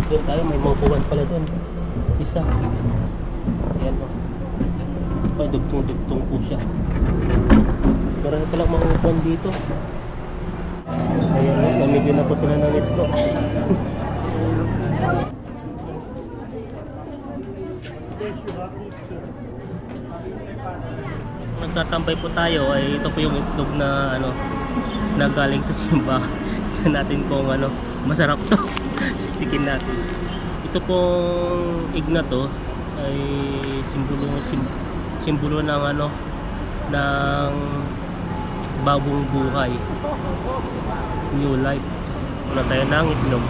Doon tayo, may maupuan pala doon. Isa. Ayan o. Ay, dugtong-dugtong po siya. Marami palang maupuan dito. Ayan o, namigyan na po sila ng itlog. Nagtatambay po tayo ay ito po yung itlog na ano na galing sa simba. Tignan natin kung ano masarap to. Tikin natin. Ito pong egg na to ay simbolo ng ano ng bagong buhay, new life. Wala tayo ng itlog.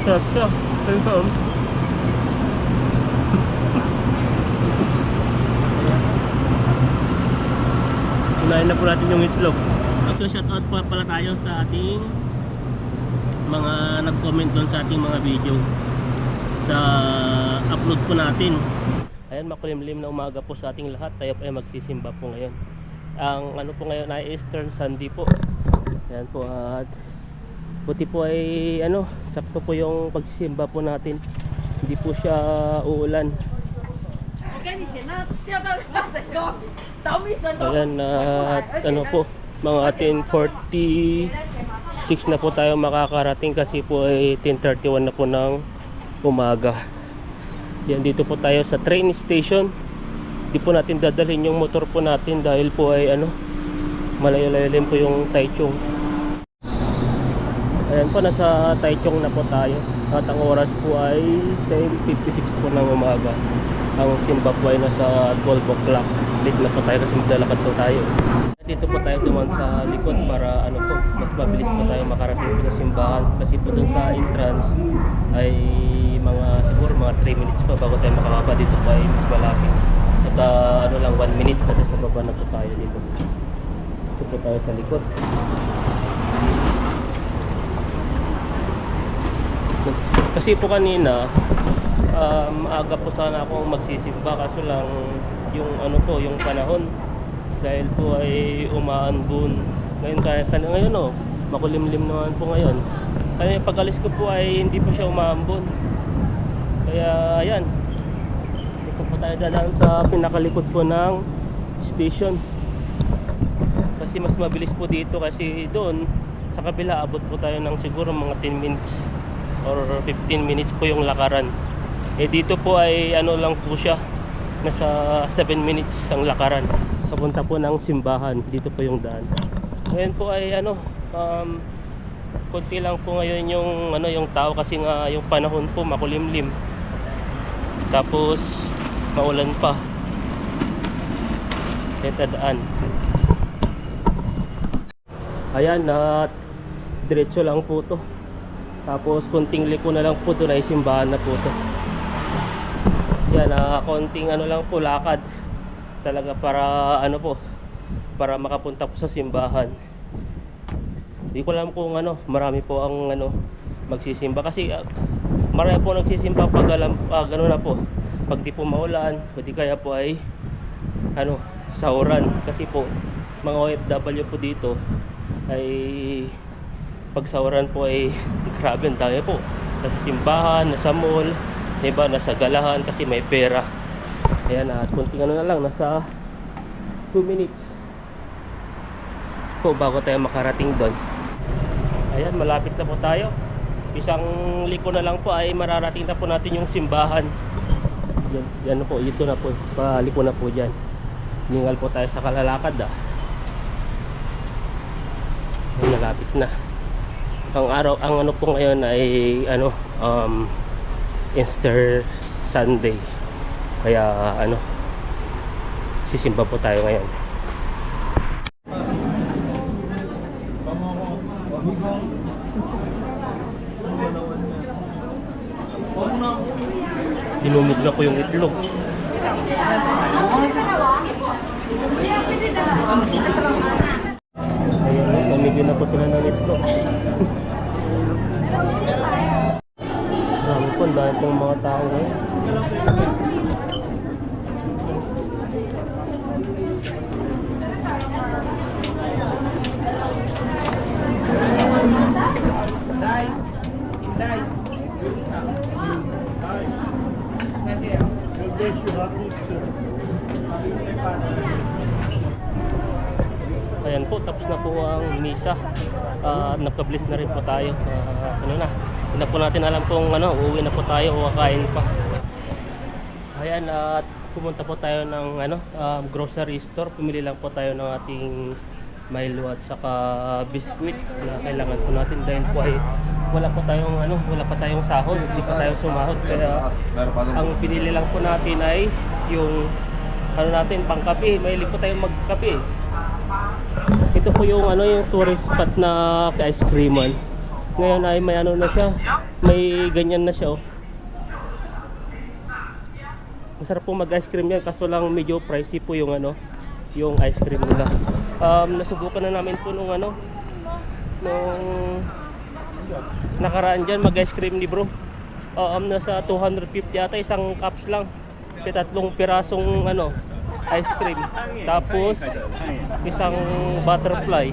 Sarap siya. Unahin na po natin yung itlog. Okay, shoutout po pala tayo sa ating mga nag-comment doon sa ating mga video sa upload po natin. Ayan, makulimlim na umaga po sa ating lahat. Tayo po ay magsisimba po ngayon. Ang ano po ngayon ay Easter Sunday po. Ayan po, at buti po ay ano, sakto po yung pagsisimba po natin. Hindi po siya uulan. Ayan, at ano po, mga 10:46 na po tayo makakarating kasi po ay 10:31 na po ng umaga. Yan, dito po tayo sa train station. Di po natin dadalhin yung motor po natin dahil po ay ano, malayo-layo din po yung Taichung. Ayan po, nasa Taichung na po tayo. At ang oras po ay 10:56 po ng umaga. Ang simba po ay nasa 12 o'clock. Late na po tayo kasi maglalakad po tayo. Dito po tayo duman sa likod para ano po, mas mabilis po tayo makarating po sa simbahan. Kasi po dun sa entrance ay mga siguro mga 3 minutes pa bago tayo makababa. Dito po ay mas malapit. At ano lang, 1 minute na sa baba na po tayo dito. Dito po tayo sa likod. Kasi po kanina maaga po sana akong magsisimba, kaso lang yung ano po, yung panahon dahil po ay umaanbon ngayon oh, makulimlim naman po ngayon. Kaya pag-alis ko po ay hindi po siya umaambon. Kaya ayan, dito po tayo dadaan sa pinakalikod po ng station kasi mas mabilis po dito, kasi doon sa kabila abot po tayo ng siguro mga 10 minutes or 15 minutes po yung lakaran. Dito po ay ano lang po siya, nasa 7 minutes ang lakaran papunta po ng simbahan. Dito po yung daan. Ngayon po ay ano, konti lang po ngayon yung ano, yung tao kasi nga yung panahon po makulimlim, tapos maulan pa. Ito daan. Ayan, at diretso lang po to. Tapos konting liko na lang po to, na simbahan na po to. Yan, konting ano lang po, lakad talaga para ano po, para makapunta po sa simbahan. Hindi ko alam kung ano, marami po ang ano magsisimba kasi marami po nagsisimba pag gano'n na po, pag di po maulan, pwede kaya po ay ano, sahuran. Kasi po mga OFW po dito ay pag sahuran po ay grabe, ang dami po nasa simbahan, nasa mall, diba, nasa galahan kasi may pera. Ayan, at kunting ano na lang, nasa 2 minutes po bago tayo makarating doon. Ayan, malapit na po tayo. Isang liko na lang po ay mararating na po natin yung simbahan. Yan na po, ito na po, paliko na po dyan. Ningal po tayo sa kalalakad Ayan, malapit na. Ang ano po ngayon ay ano, Easter Sunday, kaya ano, sisimba po tayo ngayon. Dinumog na po yung itlog. Ayan, namigyan na po sila ng itlog. Marami po, dahil pong mga tao ngayon. ng misa. Nagka-bless na rin po tayo. Ano na, hindi na po natin alam kung ano, uuwi na po tayo o kakain pa. Ayan, at pumunta po tayo ng ano, grocery store. Pumili lang po tayo ng ating Milo at saka biskuit na kailangan po natin dahil po ay wala pa tayong sahod, hindi pa tayo sumahod, kaya ang pinili lang po natin ay yung ano natin, pangkape. Mahilig po tayong magkape. Ito po yung ano, yung tourist spot na ice creaman. Ngayon ay may ano na siya, may ganyan na siya, oh. Masarap po mag ice cream yan, kaso lang medyo pricey po yung ano, yung ice cream nila. Nasubukan na namin po nung ano, nung nakaraan dyan mag ice cream ni bro. Nasa 250 ata isang cups lang, tatlong pirasong ano, ice cream, tapos isang butterfly.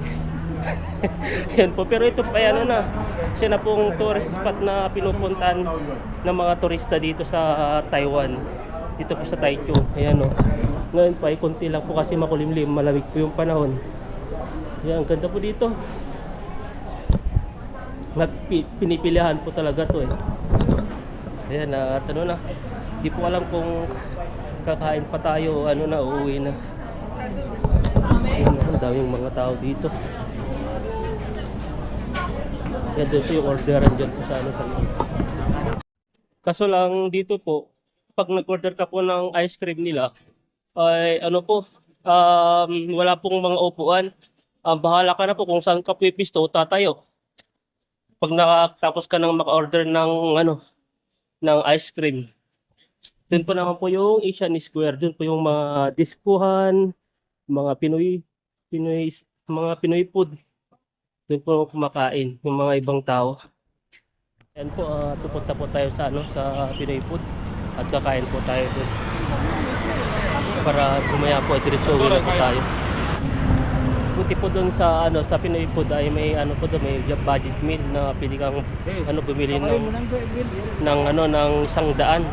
Yan po, pero ito pa ano na, siya na pong tourist spot na pinupuntahan ng mga turista dito sa Taiwan, dito po sa Taichung. Ayan, oh. Ngayon pa ay konti lang po kasi makulimlim, malamig po yung panahon. Ayan, ang ganda po dito. Pinipilihan po talaga to eh. Ayan, at ano na, di po alam kung kakain pa tayo, ano na, uuwi na. Ayan, ang daming mga tao dito. Ayan, doon po yung orderan dyan po sa ano, sa loob. Kaso lang dito po, pag nag-order ka po ng ice cream nila, ay ano po, wala pong mga upuan. Bahala ka na po kung saan ka pipisto, tatayo. Pag nakatapos ka nang maka-order ng ano, ng ice cream. Doon po naman po yung Asian Square. Doon po yung mga diskuhan, mga Pinoy food. Doon po kumakain yung mga ibang tao. Yan po, pupunta po tayo sa ano, sa Pinoy food at kakain po tayo doon. Para kumaya po, diretso uwi na po tayo. Buti po doon sa ano, sa Pinoy food ay may ano po doon, may budget meal na pwede kang ano, bumili ng ano, ng 100.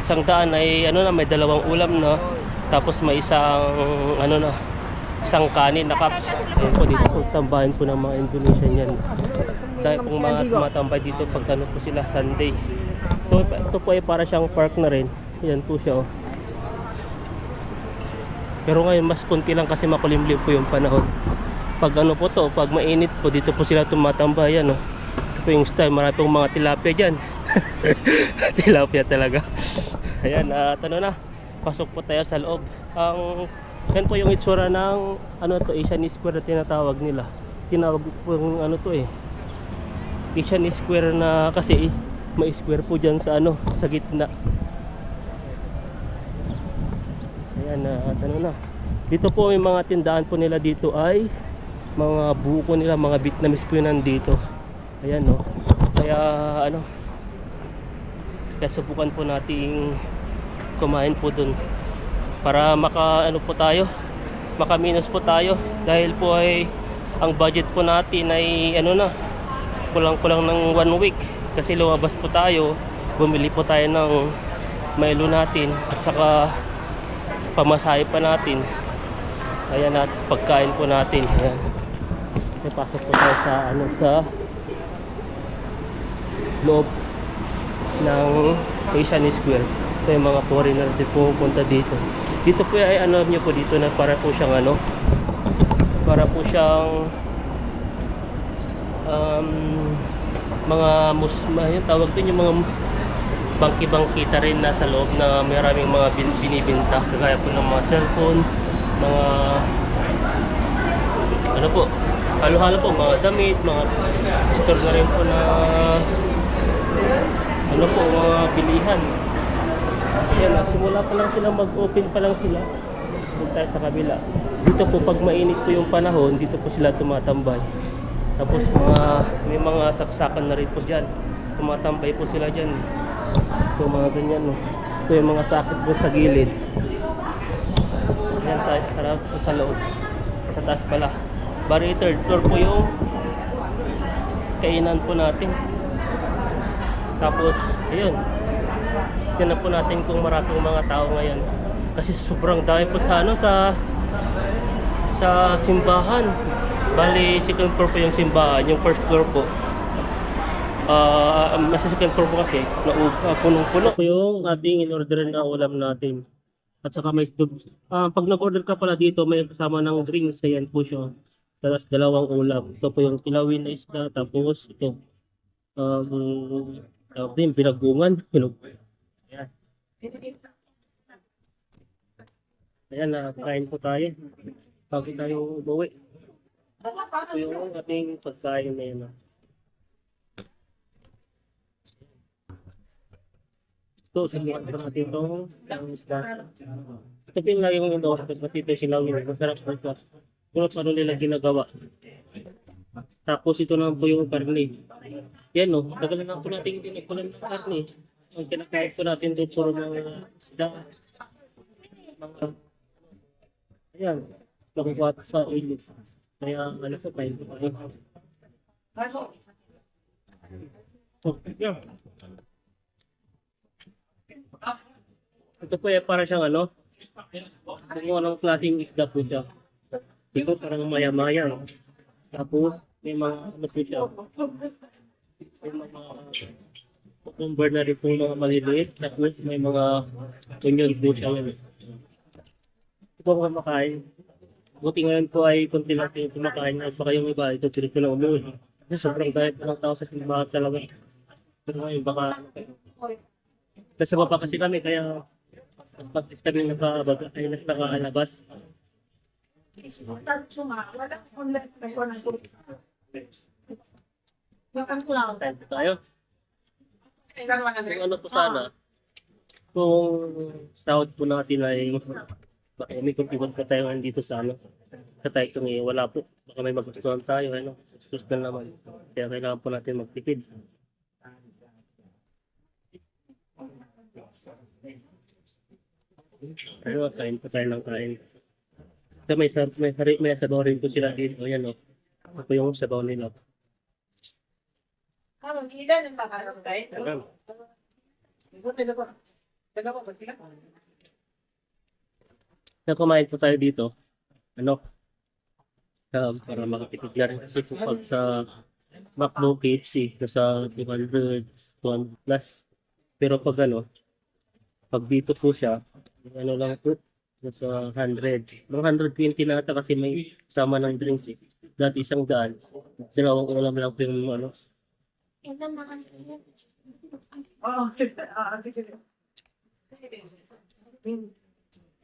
100 ay ano na, may 2 ulam na, tapos may isang ano na, isang kanin na cups. Ayun po, dito po tambahin po ng mga Indonesian yan. Dahil pong mga tumatambay dito pag ano po sila Sunday. Ito po ay para siyang park na rin. Yan po siya, oh. Pero ngayon mas konti lang kasi makulimlim po yung panahon. Pag ano po to, pag mainit po, dito po sila tumatambay yan, oh. Ito po yung style, marami pong mga tilapia dyan. Tilapia talaga. Ayan, at ano na, pasok po tayo sa loob. Yan po yung itsura ng ano to, Asian Square na tinatawag nila. Tinawag po yung ano to eh, Asian Square na kasi may square po dyan sa ano, sa gitna. Ayan, at ano na, dito po may mga tindahan po nila dito ay mga buko nila, mga Vietnamese po yun nandito. Ayan, no. Kaya ano, kaya subukan po nating kumain po dun para ano po tayo, maka-minus po tayo, dahil po ay ang budget po natin ay ano na, kulang-kulang ng 1 week kasi lumabas po tayo, bumili po tayo ng Milo natin at saka pamasahe pa natin. Ayan, at pagkain po natin. Ayan, pasok po tayo sa ano, sa loob ng Asian Square. Ito yung mga foreigner din po punta dito. Dito po ay ano nyo po dito na para po siyang ano, para po siyang mga yung tawag din yung mga bangki-bangkita rin nasa loob na maraming mga binibinta, kagaya po ng mga cellphone, mga ano po, halo-halo po, mga damit, mga store na rin po na ano po, mga bilihan. Yan, simula pa lang sila, mag-open pa lang sila. Doon tayo sa kabila. Dito po pag mainit po yung panahon, dito po sila tumatambay. Tapos may mga saksakan na rin po dyan, tumatambay po sila dyan. Ito mga ganyan, no? Ito yung mga sakit po sa gilid. Yan, tara po sa loob, sa taas pala. Bari 3rd floor po yung kainan po natin. Tapos ayun, tignan po natin kung maraming mga tao ngayon kasi sobrang dami po sa ano, sa simbahan. Bali, second floor po yung simbahan. Yung first floor po, nasa second floor po kasi, punong-puno po yung ating in-order na ulam natin. At saka may pag nag-order ka pala dito, may kasama ng drinks. Ayan po siya. Tapos dalawang ulam. Ito po yung kilawin na isda. Tapos ito. Tawag din, pinagungan. Ayan. Ayan, kain po tayo. Bago tayo umuwi. Ito yung ating pagkain na yun. Ito, sinukat pa natin itong isda. Ito po yung lagi kong ino. Pati ito silawin. Masarap po ito. Kung paano nila ginagawa. Tapos ito naman po yung karne. Yan o, tagal na po natin pinukulan ng karne. Ang kinakain po natin doon puro ng isda. Ayan, nakukuha sa ulit. Kaya ano po, kain po kayo. Yan. Ito po para siyang ano, kung anong klaseng isda po siya. Ito parang maya-maya. Tapos may mga ano po siya. May mga cucumber na rin po mga maliliit. Tapos may mga onion po siya. Ito po kumakain. Buti ngayon po ay kunti lang yung kumakain. At baka yung iba, ito dirito na umuwi. Sobrang diet na ng tao sa simbahan talaga. Pero ngayon baka nasa baba kasi kami kaya mas pagkis kami nakabaga ay nakalabas. Tayo. Kung ano po sana, kung sahod po natin ay may kumpiwan pa tayo dito sa ano, sa tayo ngayon, wala po. Baka may magustuhan tayo, ano, sustan naman. Kaya kailangan po natin magtipid. Pero kain pa tayo ng kain. So, may sabaw rin po sila dito. Ayan o. Ito yung sabaw nila. Ayan. So, kumain po tayo dito. Ano? Para makatipid na rin. Kasi pag sa McDo KFC, nasa 200 plus. Pero pag ano, pag dito po siya, ano lang po, nasa 100. Mga 120 na ata kasi may sama ng drinks. Dati 100. Dalawang ulam lang po yung ano.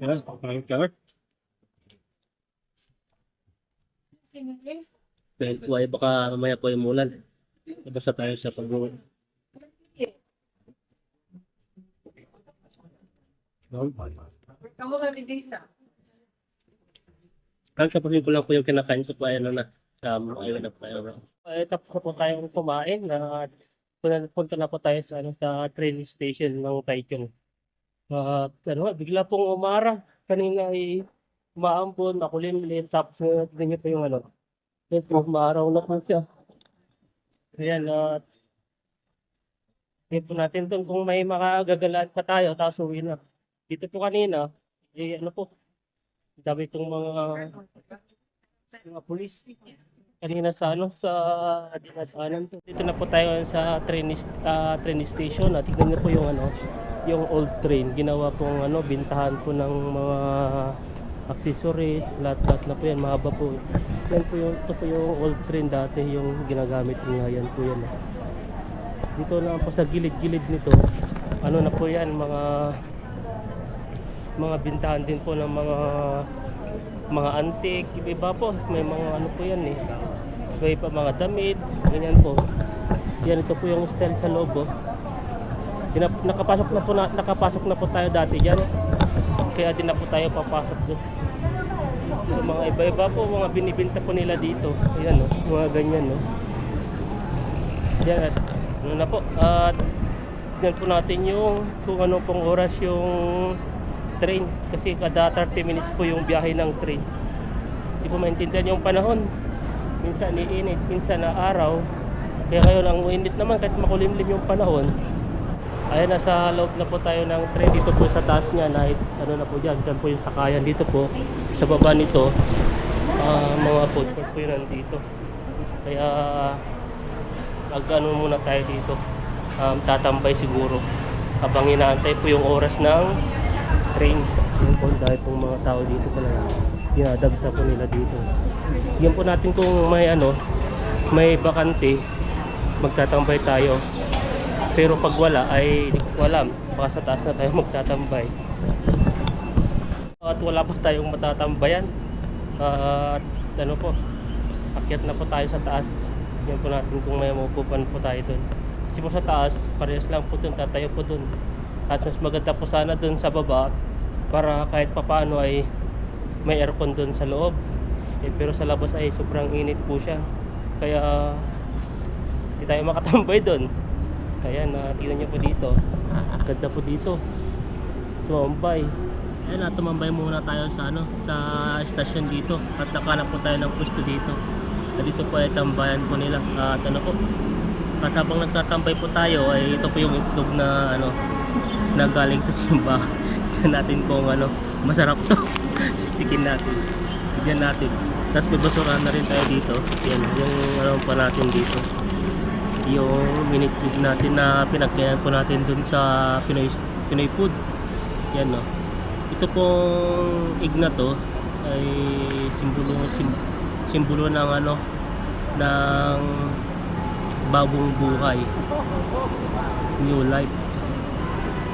Yes, pangit ka. Dahil po ay baka mamaya po yung mulan. Basta tayo sa pag-uwi. Sapasin ko lang po yung kinakain ko po ay ano na. Ayun na po. Tapos na po tayong kumain na punta na po tayo sa, ano, sa train station ng Taichung. Bigla pong umara. Kanina ay umaambon, makulimlim. Tapos tignan niyo po yung ano. Ito, maaraw na po siya. Ayan, dito natin doon kung may makagagalaan pa tayo, tapos uwi na. Dito po kanina, ano po, dami pong mga pulis. Kanina sa ano, sa dinadaanan to. Dito na po tayo sa train station. Tingnan niyo po yung ano, yung old train. Ginawa pong ano, bintahan po ng mga accessories, lahat na po yan, mahaba po. Yan po yung, ito po yung old train dati, yung ginagamit nga yan po yan. Dito na po sa gilid-gilid nito, ano na po yan, mga bintahan din po ng mga antique, iba po, may mga ano po yan eh. May pa mga damit, ganyan po. Yan, ito po yung style sa loob oh. Nakapasok na po tayo dati diyan. Kaya din na po tayo papasok doon. So, mga iba-iba po, mga binibenta po nila dito. Ayan o, mga ganyan no. Yan, ano na po. At tignan po natin yung kung ano pong oras yung train. Kasi kada 30 minutes po yung biyahe ng train. Hindi po maintindihan yung panahon. Minsan iinit, minsan na araw. Kaya ngayon ang init naman kahit makulimlim yung panahon. Ayan, nasa loob na po tayo ng train. Dito po sa taas niya, ano na po dyan. Dyan po yung sakayan dito po. Sa baba nito, mga food court po yun nandito. Kaya ano muna tayo dito, tatambay siguro habang inaantay po yung oras ng train. Yun po, dahil pong mga tao dito talaga dinadagsa po nila dito. Yan po natin kung may bakante, magtatambay tayo. Pero pag wala ay di ko alam, baka sa taas na tayo magtatambay. At wala pa tayong matatambayan. At akyat na po tayo sa taas. Yan po natin kung may maupupan po tayo dun. Kasi po sa taas, parehas lang po dun, tatayo po dun. At mas maganda po sana dun sa baba para kahit papaano ay may aircon dun sa loob. Pero sa labas ay sobrang init po siya. Kaya hindi tayo makatambay dun. Ayan, tingnan nyo po dito. Ganda po dito. Tumambay. Ayan, tumambay muna tayo sa sa stasyon dito. At nakalap po tayo ng pwesto dito. At dito po ay tambayan po nila. At at habang nagtatambay po tayo ay ito po yung itlog na na galing sa simba. Tignan natin kung masarap to. Tikin natin. Tignan natin. Tapos may basurahan na rin tayo dito. Yan, yung pa natin dito. Yung minute food natin na pinagkayan po natin dun sa Pinoy food. Yan ito pong ig na to ay simbolo ng ng bagong buhay, new life.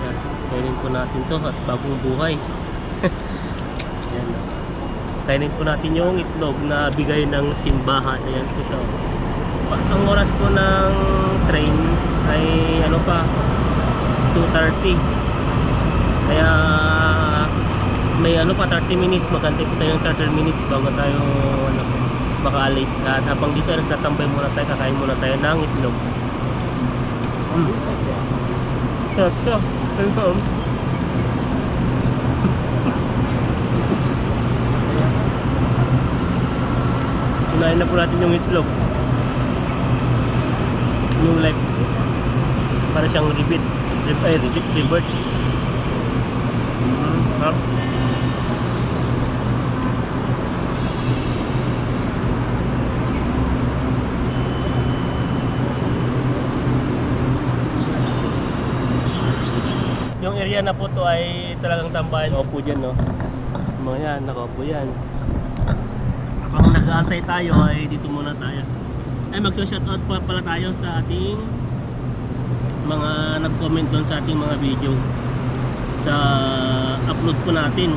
Yan, kainin po natin to at bagong buhay. Yan, kainin po natin yung itlog na bigay ng simbahan. Ayan po siya. Ang oras po ng train ay pa 2:30. Kaya may pa 30 minutes, magantay po tayo ng 30 minutes bago tayo makaalis. At habang dito ay nagtatambay muna tayo, kakain muna tayo ng itlog. Sarap siya. Kunain na po natin yung itlog. Yung life para siyang ribit. Yung area na po to ay talagang tambayan. Opo dyan mga yan, nakaupo yan. Habang nag-aantay tayo ay dito muna tayo. Ay mag-shoutout pa pala tayo sa ating mga nag-comment doon sa ating mga video sa upload po natin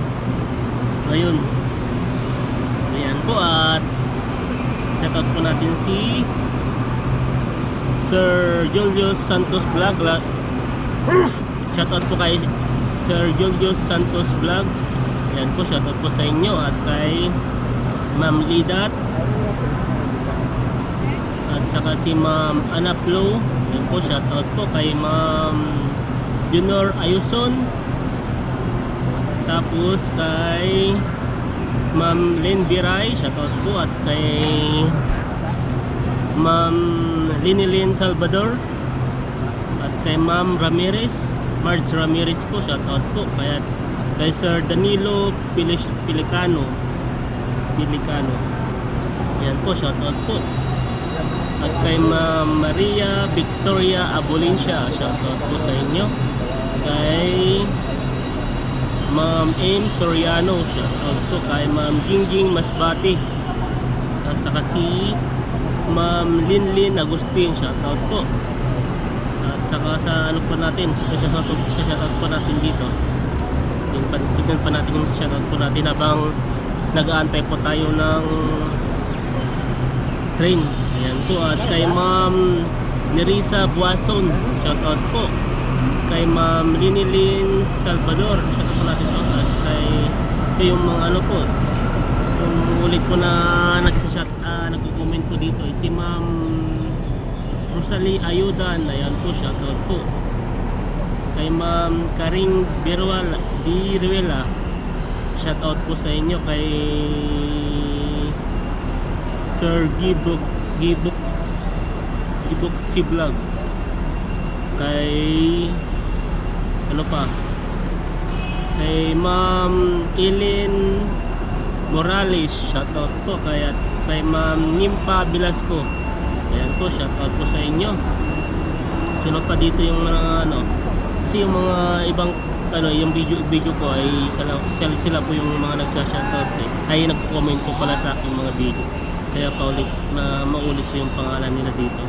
ngayon. Ayan po, at shoutout po natin si Sir Julius Santos Vlog. Shoutout po kay Sir Julius Santos Vlog. Ayan po, shoutout po sa inyo. At kay Ma'am Lidat, at saka si Ma'am Ana Flo. Ayan po, shoutout po kay Ma'am Junior Ayuson. Tapos kay Ma'am Lynn Biray, shoutout po. At kay Ma'am Linilyn Salvador. At kay Ma'am Ramirez, Marge Ramirez po, shoutout po. Kay Sir Danilo Pilicano. Ayan po, shoutout po. At kay Ma'am Maria Victoria Abolincia, shoutout po sa inyo. Kay Ma'am Aim Soriano, shoutout po. Kay Ma'am Jingjing Masbati. At saka si Ma'am Linlin Agustin, shoutout po. At saka sa po natin, shoutout po natin dito. Tignan pa natin yung shoutout po natin habang nag-aantay po tayo ng train. Ayan po. At kay Ma'am Nerissa Buason, shoutout po. Kay Ma'am Linilyn Salvador, shoutout po natin po. At kay yung mga po, yung ulit po na nag-comment po dito, si Ma'am Rosalie Ayudan. Ayan po, shoutout po. Kay Ma'am Karing Biruela, shoutout po sa inyo. Kay Sir Giboxy Vlog. Kay kay Ma'am Eileen Morales, shoutout po kay Ma'am Nimpa Velasco. Ayan po, shoutout po sa inyo. Sino pa dito yung mga ano, kasi yung mga ibang ano, yung video ko ay sila po yung mga nagsa-shoutout ay nagko-comment po pala sa aking mga video. Kaya paulit na maulit po yung pangalan nila dito.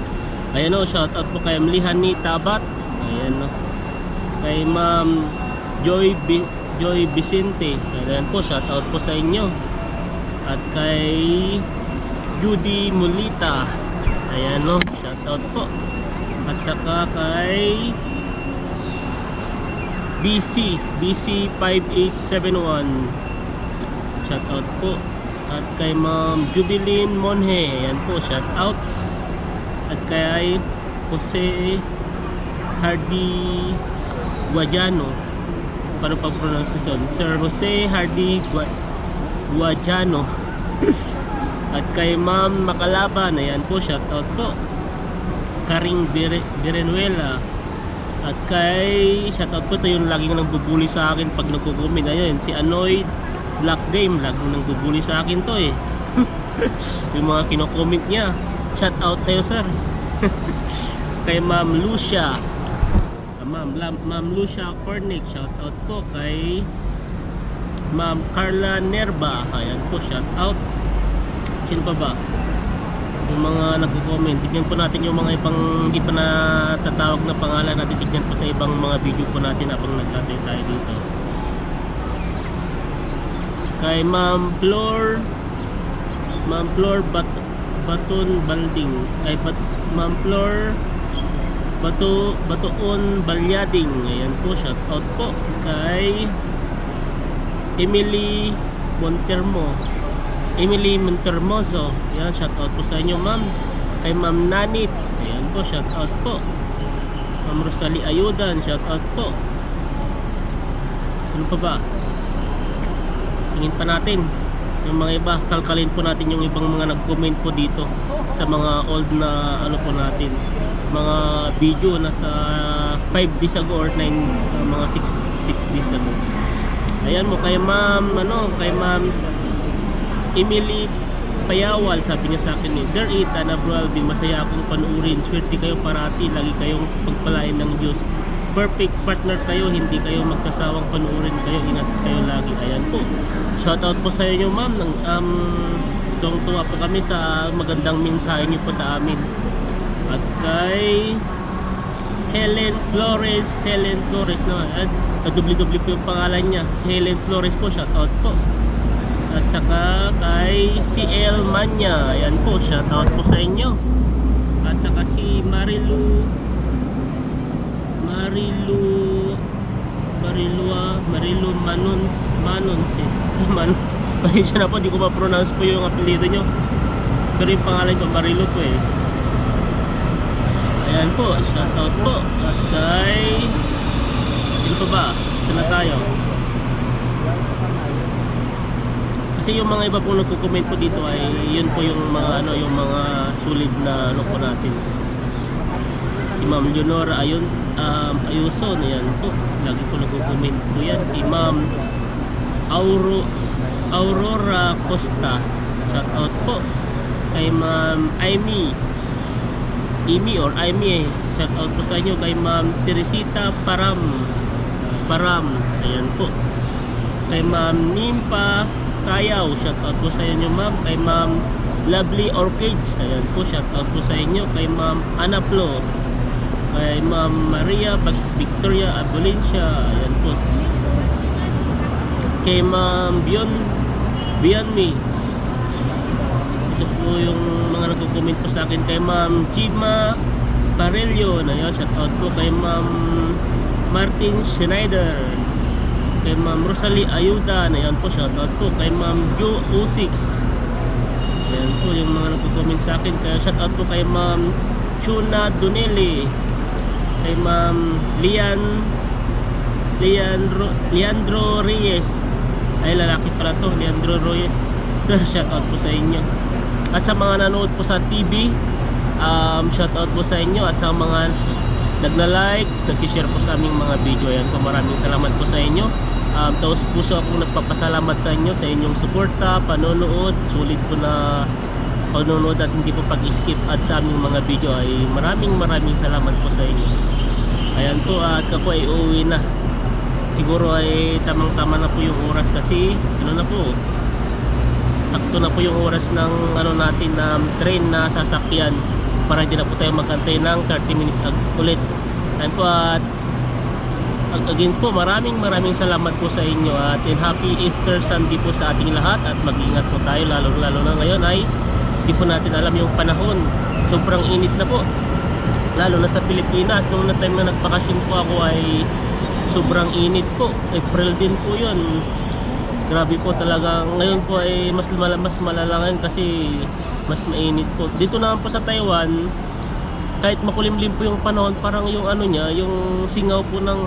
Ayan o, shoutout po kay Mlihani Tabat. Ayan o. Kay Ma'am Joy Vicente. Ayan po, shoutout po sa inyo. At kay Judy Mulita. Ayan o, shoutout po. At saka kay BC5871, shoutout po. At kay Ma'am Jubilin Monhe, ayan po, shoutout. At kay Jose Hardy Guajano, paano pag-pronounce ito? Sir Jose Hardy Guajano. At kay Ma'am Makalaban, ayan po, shoutout po. Karing Berenuela. At kay shoutout po, ito yung laging nagbubuli sa akin pag nagko-comment. Ayun, si Anoid Black Game, laging nagbubuli sa akin to yung mga kino-comment niya. Shoutout sa'yo, sir. Kay Ma'am Lucia, Ma'am Lucia Cornick, shoutout po. Kay Ma'am Carla Nerba, ayan po, shoutout. Sino pa ba? Yung mga nagko-comment, tignan po natin yung mga ibang hindi pa natatawag na pangalan natin, tignan po sa ibang mga video po natin habang nagkatay tayo dito. Kay Ma'am Flor Baton Balding, ay Ma'am Flor Batoon Balyading, ayan po, shoutout po. Kay Emily Montermoso, yan, shoutout po sa inyo, ma'am. Kay Ma'am Nanit, ayan po, shoutout po. Ma'am Rosalie Ayudan, shoutout po. Ano pa ba? Tingin pa natin yung mga iba, kalkalin po natin yung ibang mga nag-comment po dito sa mga old na ano po natin, mga video na sa 5 days ago or 9 mga 6 days ago. Ayan mo, kay Ma'am Emily Payawal, sabi niya sa akin Dear Ethan, Abroalbi, masaya akong panuurin. Swerte kayo parati, lagi kayong pagpalain ng Diyos. Perfect partner kayo, hindi kayo magkasawang panuurin kayo, ingat kayo lagi. Ayan po, shoutout po sa inyo, ma'am. Tuwang-tuwa po kami sa magandang mensahe niyo po sa amin. At kay Helen Flores no, at dubli-dubli po yung pangalan niya, Helen Flores po, shoutout po. At saka kay CL Manya, ayan po, shoutout po sa inyo. At saka si Marilu Manons Pasensya na po, di ko ma-pronounce po yung apelido nyo, pero yung pangalan ko Marilu po ayan po, shoutout po. At kay sino pa ba? Saan tayo? Kasi yung mga iba pong nagko-comment po dito ay yun po yung mga ano, yung mga sulit na ano po natin. Si Ma'am Leonora Ayuso, yan po, lagi po nagko-comment po yan. Si Ma'am Aurora Costa, shoutout po. Kay Ma'am Amy, shoutout po sa inyo. Kay Ma'am Teresita Param, ayan po. Kay Ma'am Nimpa Kayaw, shoutout po sa inyo, ma'am. Kay Ma'am Lovely Orchids, ayan po, shoutout po sa inyo. Kay Ma'am Ana Flo, kay Ma'am Maria Victoria Abolincia, ayan po. Kay Ma'am Beyond Me, ito po yung mga nagko-comment po sa akin. Kay Ma'am Gima Parello, ayan, shoutout po. Kay Ma'am Martin Schneider, kay Ma'am Rosalie Ayudan, ayan po, shoutout po. Kay Ma'am Jo O6, ayan po yung mga nagko-comment sa akin. Kaya shoutout po kay Ma'am Chuna Donelli, kay Ma'am Leandro Reyes, ay lalaki pala to, Leandro Reyes. So shoutout po sa inyo. At sa mga nanood po sa TV, shoutout po sa inyo. At sa mga nagla-like, nag-share po sa aming mga video, ayan po, maraming salamat po sa inyo. Taos puso akong nagpapasalamat sa inyo, sa inyong suporta, panonood, sulit po na panonood at hindi po pag-skip at sa aming mga video. Ay maraming salamat po sa inyo. Ayan po, at ako ay uuwi na. Siguro ay tamang-tama na po yung oras kasi ano na po, sakto na po yung oras ng ano natin na train na sasakyan para hindi na po tayo magantay ng 30 minutes ulit. Ayan po, at again po, maraming salamat po sa inyo at happy Easter Sunday po sa ating lahat at mag-ingat po tayo, lalo na ngayon ay hindi po natin alam yung panahon, sobrang init na po lalo na sa Pilipinas. Nung na time na nagbakasyon po ako ay sobrang init po, April din po yun, grabe po talaga. Ngayon po ay mas malala ngayon kasi mas mainit po. Dito naman po sa Taiwan, kahit makulimlim po yung panahon, parang yung ano niya, yung singaw po ng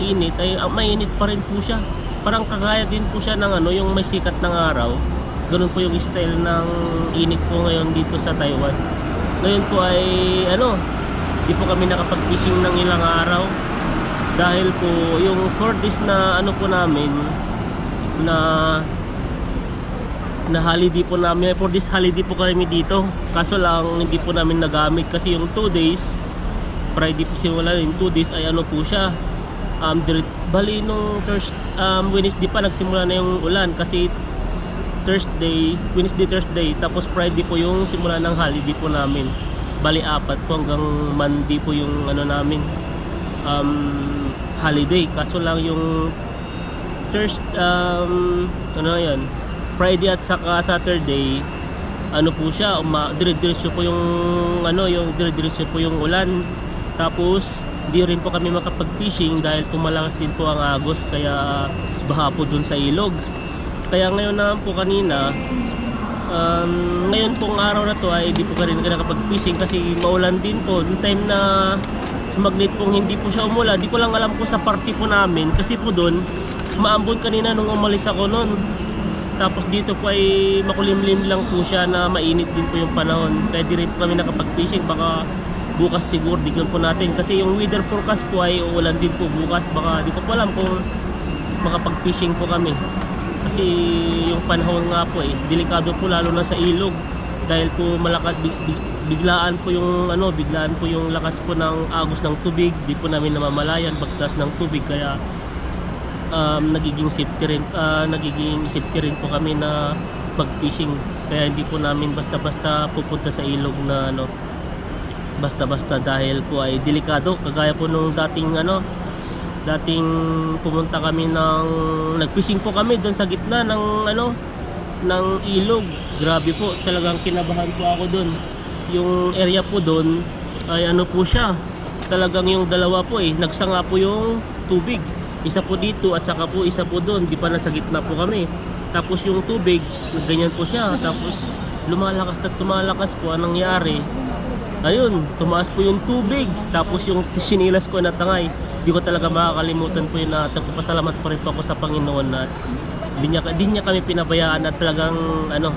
init ay mainit pa rin po siya. Parang kagaya din po siya ng ano, yung may sikat ng araw. Ganun po yung style ng init po ngayon dito sa Taiwan. Ngayon po ay ano, di po kami nakapag-fishing ng ilang araw dahil po yung 4 days na ano po namin na holiday po namin, for this holiday po kami dito, kaso lang hindi po namin nagamit kasi yung 2 days, Friday po simula, yung 2 days ay ano po siya, bali nung Wednesday pa nagsimula na yung ulan kasi Wednesday, Thursday, tapos Friday po yung simula ng holiday po namin. Bali 4 po hanggang Monday po yung ano namin holiday, kaso lang yung Thursday, ano yan, Friday at saka Saturday, ano po siya, dire-diretso po yung ano, yung dire-diretso po yung ulan. Tapos di rin po kami makapag-fishing dahil pumalakas din po ang agos, kaya baha po dun sa ilog. Kaya ngayon naman po kanina, ngayon pong araw na to ay di po rin nakapag-fishing kasi maulan din po. Yung time na magnet pong hindi po siya umulan, di ko lang alam po sa party po namin kasi po dun maambon kanina nung umalis ako nun. Tapos dito po ay makulimlim lang po siya na mainit din po yung panahon. Kaya di rin po kami nakapag-fishing. Baka bukas siguro dignan po natin. Kasi yung weather forecast po ay uulan din po bukas. Baka di ko po alam kung makapag-fishing po kami. Kasi yung panahon nga po delikado po lalo na sa ilog. Dahil po malakas, biglaan po yung ano, biglaan po yung lakas po ng agos ng tubig. Di po namin namamalayan pagtas ng tubig, kaya nagiging safety rin po kami na pag-fishing. Kaya hindi po namin basta-basta pupunta sa ilog na ano, basta-basta, dahil po ay delikado. Kagaya po nung dating pumunta kami nag-fishing po kami doon sa gitna ng ano, ng ilog. Grabe po, talagang kinabahan po ako doon. Yung area po doon ay ano po siya, talagang yung dalawa po nagsanga po yung tubig. Isa po dito at saka po isa po doon, di pa nasa gitna po kami. Tapos yung tubig, ganyan po siya. Tapos lumalakas po. Anong nangyari? Ayun, tumaas po yung tubig. Tapos yung sinilas ko na tangay. Di ko talaga makakalimutan po yun, na nagpapasalamat pa rin po ako sa Panginoon na di niya kami pinabayaan at talagang ano,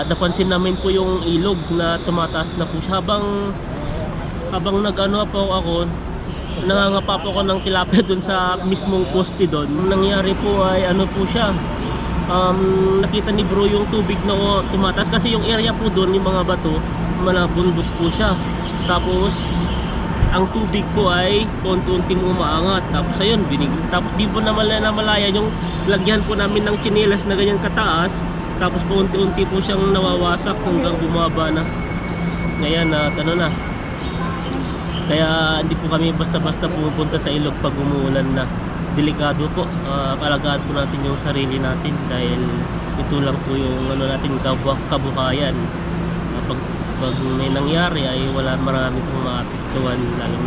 napansin namin po yung ilog na tumataas na po siya. Habang nag-ano po ako, nangangapa po ako ng tilapia dun sa mismong poste doon. Nangyari po ay ano po siya, nakita ni bro yung tubig na tumataas kasi yung area po doon, yung mga bato, malabundok po siya. Tapos ang tubig po ay unti-unting umaangat. Tapos ayun, tapos di po namalaya yung lagyan po namin ng tsinelas na ganyan kataas. Tapos po unti-unti po siyang nawawasak hanggang bumaba na. Ngayon na kaya hindi po kami basta-basta pumupunta sa ilog pag umuulan na. Delikado po, alagaan po natin yung sarili natin dahil ito lang po yung ano natin, kabuhayan. Pag may nangyari ay marami pong maapektuhan,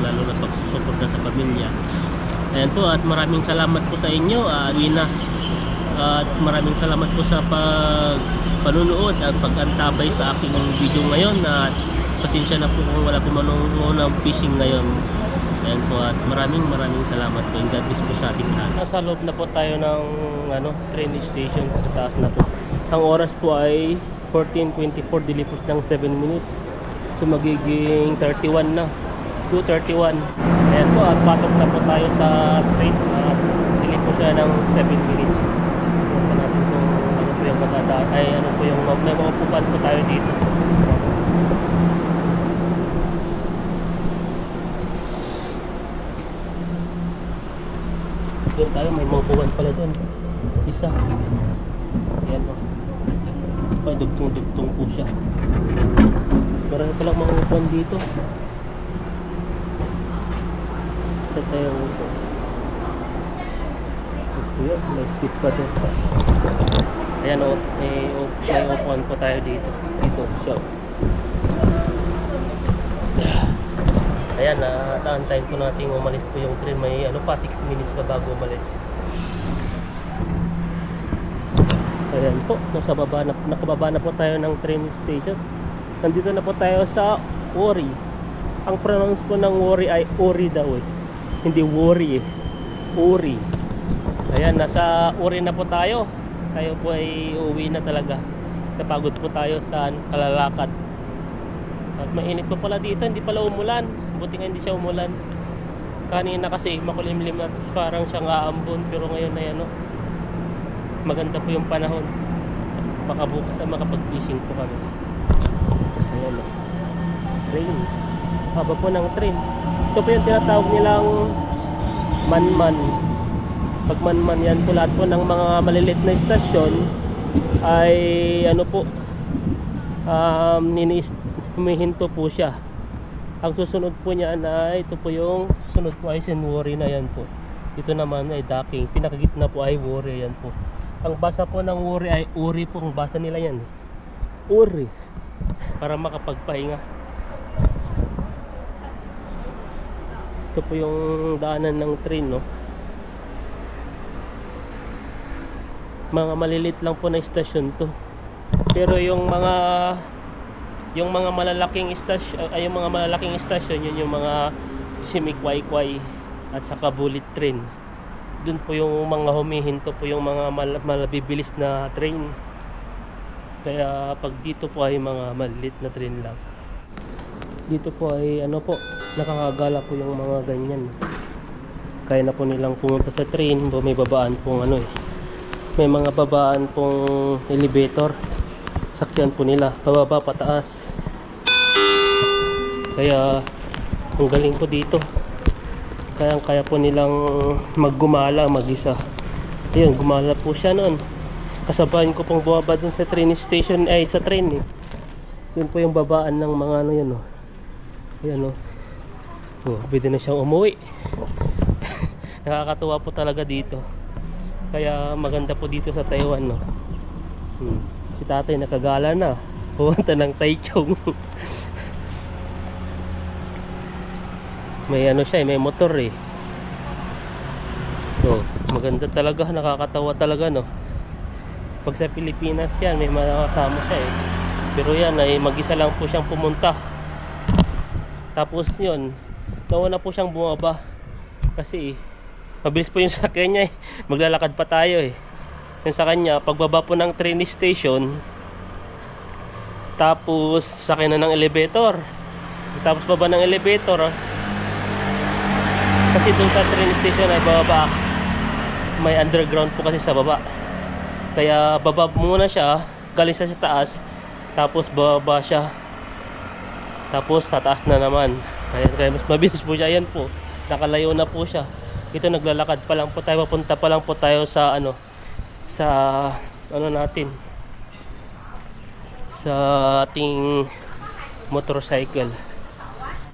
lalo na pagsusuporta sa pamilya. Ayan po, at maraming salamat po sa inyo, Lina. At maraming salamat po sa panunood at pag-antabay sa aking video ngayon. At pasensya na po kung wala po ng fishing ngayon. Ayan po, at maraming salamat po. God bless po sa ating lahat. Nasa loob na po tayo ng train station, sa taas na po. Ang oras po ay 14:24, dilipos ng 7 minutes. So magiging 31 na, 2:31. Ayan po, at pasok na po tayo sa train. Dilipos siya ng 7 minutes. Tingnan natin kung ano po yung matadaan, ay ano po yung may mga upuan po tayo dito. Doon tayo, may mga upuan pala doon. Isa. Ayan o. Ay, dugtong-dugtong po siya. Marami palang mga upuan dito. Sa tayo upo. Ayan, may space pa doon. Ayan o, may upuan po tayo dito. Dito siya. Ayan, taantayin po natin umalis po yung train. May ano pa, 60 minutes pa bago umalis. Ayan po, nakababa na po tayo ng train station. Nandito na po tayo sa Ori. Ang pronounce po ng Ori ay Ori daw eh. Hindi worry eh. Ori. Ayan, nasa Ori na po tayo. Tayo po ay uuwi na talaga. Napagod po tayo sa kalalakad. At mainit po pala dito, hindi pala umulan. Buti nga hindi siya umulan. Kanina kasi makulimlim at parang siyang aambon. Pero ngayon ay ano, maganda po yung panahon. Baka bukas ay makapag-fishing po kami. Ayan o, train. Haba po ng train. Ito po yung tinatawag nilang man-man. Pag man-man, yan po lahat po ng mga maliliit na istasyon ay ano po, humihinto po siya. Ang susunod po niya na ito po yung susunod po ay Senwori na yan po. Ito naman ay docking. Pinakagitna po ay Wori, yan po. Ang basa po ng Wori ay Uri po. Ang basa nila yan, Uri, para makapagpahinga. Ito po yung daanan ng train, no? Mga malilit lang po na istasyon to. Pero yung mga malalaking istasyon, ay yung mga malalaking istasyon, yun yung mga Simikwaykway at saka bullet train. Doon po yung mga humihinto po yung mga malabibilis na train. Kaya pag dito po ay mga maliit na train lang. Dito po ay ano po, nakakagala po yung mga ganyan. Kaya na po nilang pumunta sa train. May babaan pong ano eh, may mga babaan pong elevator. Sakyan po nila, pababa pataas. Kaya ang galing po dito. Kaya po nilang maggumala mag-isa. Ayun, gumala po siya noon. Kasabayan ko pong bumaba dun sa train station, ay sa train eh. Yun po yung babaan ng mga ano yan oh. Ayan oh. Oh, pwede na siyang umuwi. Nakakatuwa po talaga dito. Kaya maganda po dito sa Taiwan no. Si tatay nakagala na. Pumunta ng Taichung. May ano siya, may motor eh. So, maganda talaga, nakakatawa talaga no. Pag sa Pilipinas yan, may makakasama siya eh. Pero yan ay mag-isa lang po siyang pumunta. Tapos yun, nauna po siyang bumaba. Kasi mabilis po yung sakyan niya eh. Maglalakad pa tayo eh. Yung sa kanya, pagbaba po ng train station, tapos sakyan na ng elevator. Tapos baba ng elevator kasi dun sa train station ay bababa, may underground po kasi sa baba. Kaya baba muna siya, galing sa taas, tapos bababa siya, tapos tataas na naman. Kaya mas mabilis po siya. Ayan po, nakalayo na po siya. Ito naglalakad pa lang po tayo, papunta pa lang po tayo sa ano, sa ano natin, sa ating motorcycle.